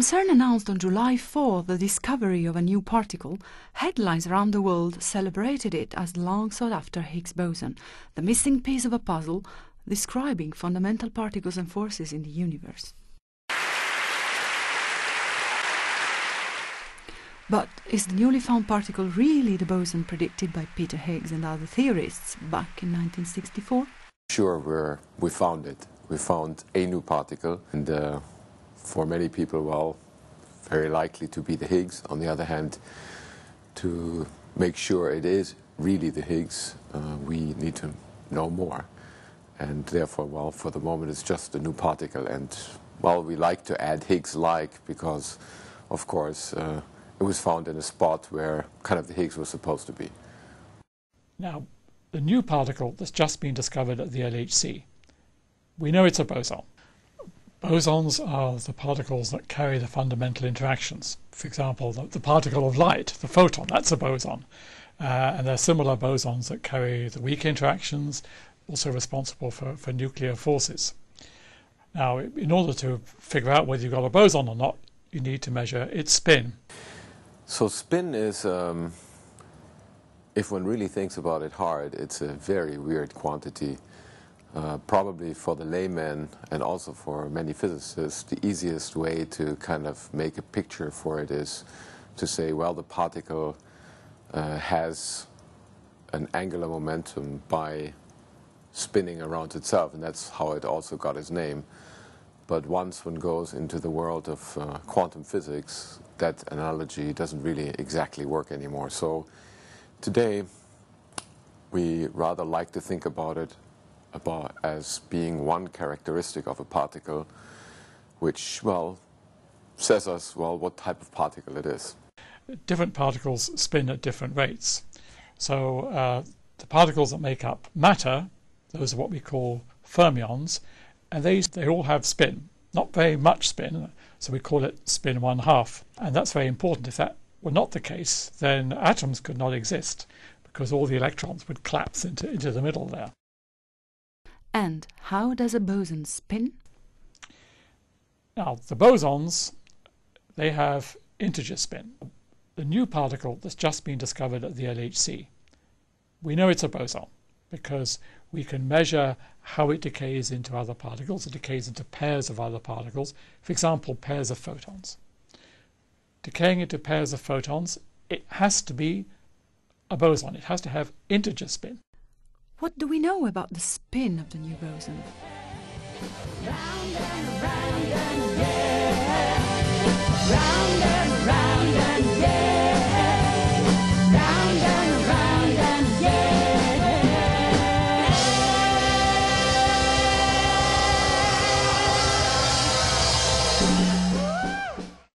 When CERN announced on July 4 the discovery of a new particle, headlines around the world celebrated it as the long-sought-after Higgs boson, the missing piece of a puzzle describing fundamental particles and forces in the universe. But is the newly found particle really the boson predicted by Peter Higgs and other theorists back in 1964? Sure, we found it. We found a new particle, and for many people, well, very likely to be the Higgs. On the other hand, to make sure it is really the Higgs, we need to know more. And therefore, well, for the moment, it's just a new particle. And, well, we like to add Higgs-like because, of course, it was found in a spot where kind of the Higgs was supposed to be. Now, the new particle that's just been discovered at the LHC, we know it's a boson. Bosons are the particles that carry the fundamental interactions. For example, the particle of light, the photon, that's a boson. And there are similar bosons that carry the weak interactions, also responsible for nuclear forces. Now, in order to figure out whether you've got a boson or not, you need to measure its spin. So spin is, if one really thinks about it hard, it's a very weird quantity. Probably for the layman and also for many physicists, the easiest way to kind of make a picture for it is to say, well, the particle has an angular momentum by spinning around itself, and that's how it also got its name. But once one goes into the world of quantum physics, that analogy doesn't really exactly work anymore. So today, we rather like to think about it as being one characteristic of a particle, which, well, says us, well, what type of particle it is. Different particles spin at different rates. So the particles that make up matter, those are what we call fermions, and they all have spin, not very much spin, so we call it spin 1/2. And that's very important. If that were not the case, then atoms could not exist, because all the electrons would collapse into the middle there. And how does a boson spin? Now, the bosons, they have integer spin. The new particle that's just been discovered at the LHC, we know it's a boson because we can measure how it decays into other particles. It decays into pairs of other particles, for example, pairs of photons. Decaying into pairs of photons, it has to be a boson. It has to have integer spin. What do we know about the spin of the new boson? Round and round and yeah. Round and